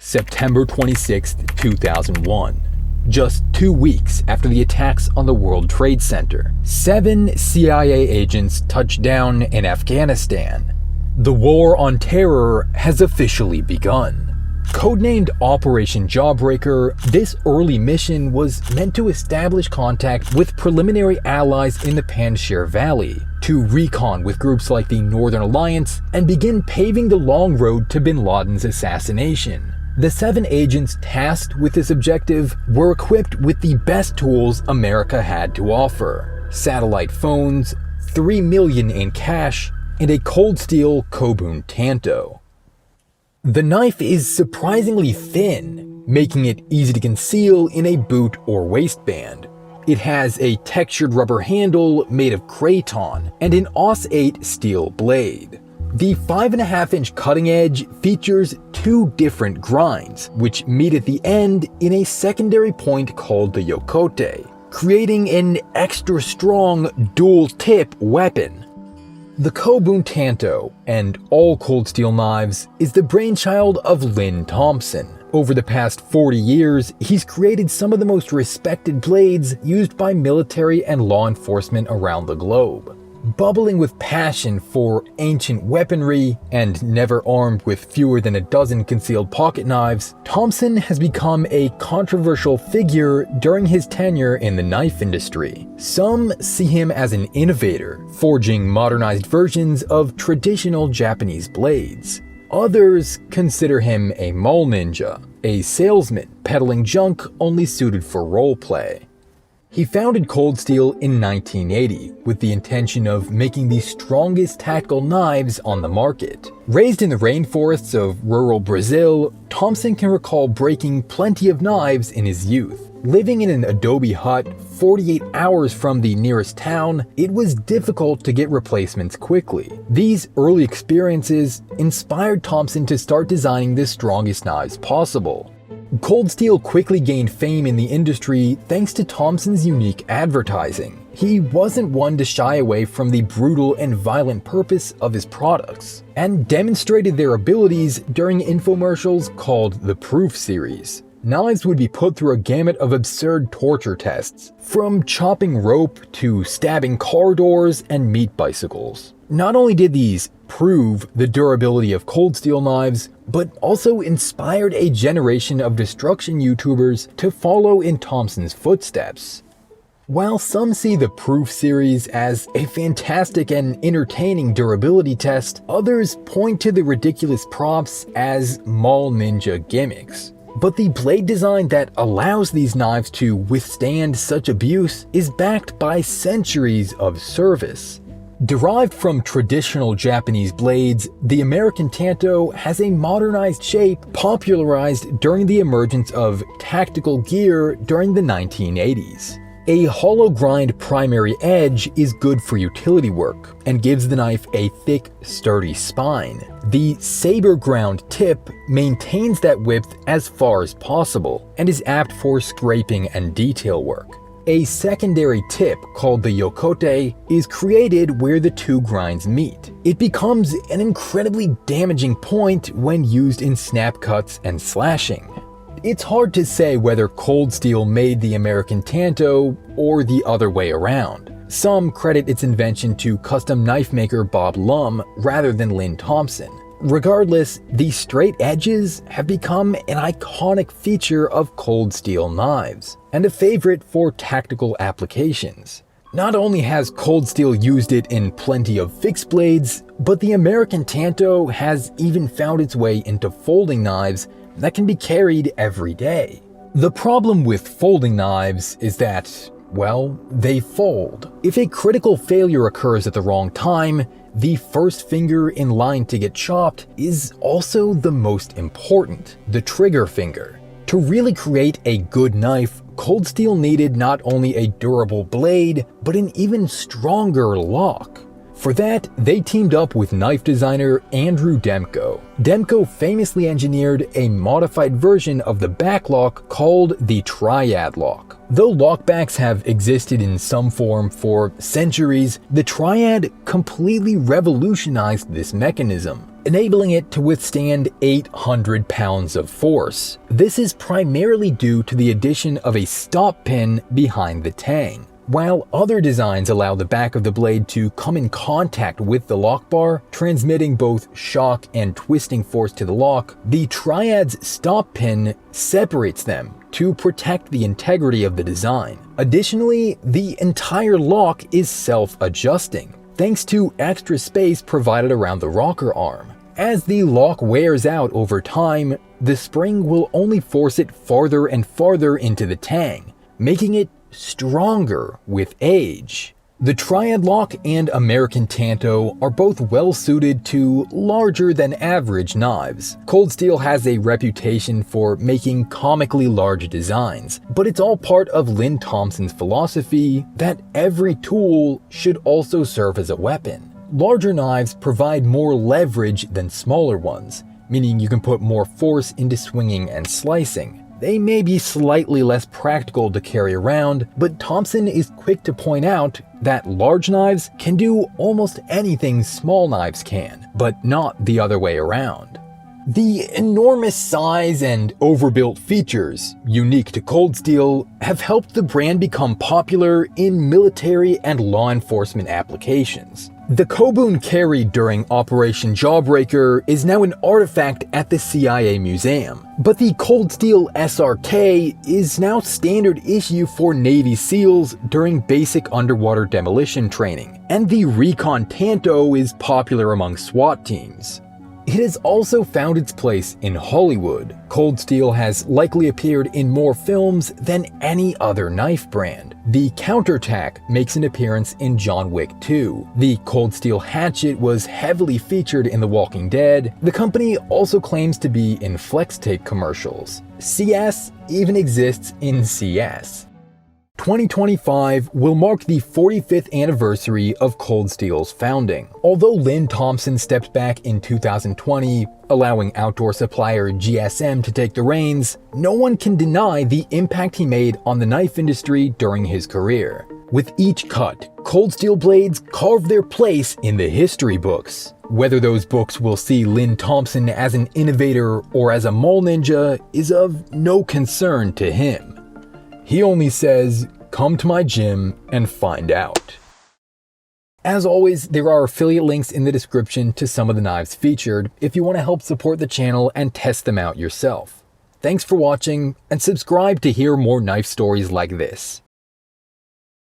September 26, 2001. Just 2 weeks after the attacks on the World Trade Center, 7 CIA agents touched down in Afghanistan. The war on terror has officially begun. Codenamed Operation Jawbreaker, this early mission was meant to establish contact with preliminary allies in the Panjshir Valley, to recon with groups like the Northern Alliance, and begin paving the long road to bin Laden's assassination. The 7 agents tasked with this objective were equipped with the best tools America had to offer: satellite phones, $3 million in cash, and a cold steel Kobun Tanto. The knife is surprisingly thin, making it easy to conceal in a boot or waistband. It has a textured rubber handle made of Recon and an AUS-8 steel blade. The 5.5-inch cutting edge features 2 different grinds, which meet at the end in a secondary point called the yokote, creating an extra strong dual-tip weapon. The Kobun Tanto, and all cold steel knives, is the brainchild of Lynn Thompson. Over the past 40 years, he's created some of the most respected blades used by military and law enforcement around the globe. Bubbling with passion for ancient weaponry and never armed with fewer than a dozen concealed pocket knives, Thompson has become a controversial figure during his tenure in the knife industry. Some see him as an innovator, forging modernized versions of traditional Japanese blades. Others consider him a mall ninja, a salesman peddling junk only suited for roleplay. He founded Cold Steel in 1980 with the intention of making the strongest tactical knives on the market. Raised in the rainforests of rural Brazil, Thompson can recall breaking plenty of knives in his youth. Living in an adobe hut 48 hours from the nearest town, it was difficult to get replacements quickly. These early experiences inspired Thompson to start designing the strongest knives possible. Cold Steel quickly gained fame in the industry thanks to Thompson's unique advertising. He wasn't one to shy away from the brutal and violent purpose of his products, and demonstrated their abilities during infomercials called the Proof series. Knives would be put through a gamut of absurd torture tests, from chopping rope to stabbing car doors and meat bicycles. Not only did these prove the durability of cold steel knives, but also inspired a generation of destruction YouTubers to follow in Thompson's footsteps. While some see the Proof series as a fantastic and entertaining durability test, others point to the ridiculous props as mall ninja gimmicks. But the blade design that allows these knives to withstand such abuse is backed by centuries of service. Derived from traditional Japanese blades, the American Tanto has a modernized shape popularized during the emergence of tactical gear during the 1980s. A hollow grind primary edge is good for utility work and gives the knife a thick, sturdy spine. The saber ground tip maintains that width as far as possible and is apt for scraping and detail work. A secondary tip called the yokote is created where the 2 grinds meet. It becomes an incredibly damaging point when used in snap cuts and slashing. It's hard to say whether Cold Steel made the American Tanto or the other way around. Some credit its invention to custom knife maker Bob Lum rather than Lynn Thompson. Regardless, the straight edges have become an iconic feature of Cold Steel knives, and a favorite for tactical applications. Not only has Cold Steel used it in plenty of fixed blades, but the American Tanto has even found its way into folding knives that can be carried every day. The problem with folding knives is that, well, they fold. If a critical failure occurs at the wrong time, the first finger in line to get chopped is also the most important, the trigger finger. To really create a good knife, Cold Steel needed not only a durable blade, but an even stronger lock. For that, they teamed up with knife designer Andrew Demko. Demko famously engineered a modified version of the backlock called the Triad lock. Though lockbacks have existed in some form for centuries, the Triad completely revolutionized this mechanism. enabling it to withstand 800 pounds of force. This is primarily due to the addition of a stop pin behind the tang. While other designs allow the back of the blade to come in contact with the lock bar, transmitting both shock and twisting force to the lock, the Triad's stop pin separates them to protect the integrity of the design. Additionally, the entire lock is self-adjusting, thanks to extra space provided around the rocker arm. As the lock wears out over time, the spring will only force it farther and farther into the tang, making it stronger with age. The Triad lock and American Tanto are both well suited to larger than average knives. Cold Steel has a reputation for making comically large designs, but it's all part of Lynn Thompson's philosophy that every tool should also serve as a weapon. Larger knives provide more leverage than smaller ones, meaning you can put more force into swinging and slicing. They may be slightly less practical to carry around, but Thompson is quick to point out that large knives can do almost anything small knives can, but not the other way around. The enormous size and overbuilt features, unique to Cold Steel, have helped the brand become popular in military and law enforcement applications. The Kobun carried during Operation Jawbreaker is now an artifact at the CIA Museum, but the Cold Steel SRK is now standard issue for Navy SEALs during basic underwater demolition training, and the Recon Tanto is popular among SWAT teams. It has also found its place in Hollywood. Cold Steel has likely appeared in more films than any other knife brand. The Counterattack makes an appearance in John Wick 2. The Cold Steel hatchet was heavily featured in The Walking Dead. The company also claims to be in Flextape commercials. CS even exists in CS. 2025 will mark the 45th anniversary of Cold Steel's founding. Although Lynn Thompson stepped back in 2020, allowing outdoor supplier GSM to take the reins, no one can deny the impact he made on the knife industry during his career. With each cut, Cold Steel blades carve their place in the history books. Whether those books will see Lynn Thompson as an innovator or as a mall ninja is of no concern to him. He only says, "Come to my gym and find out." As always, there are affiliate links in the description to some of the knives featured if you want to help support the channel and test them out yourself. Thanks for watching, and subscribe to hear more knife stories like this.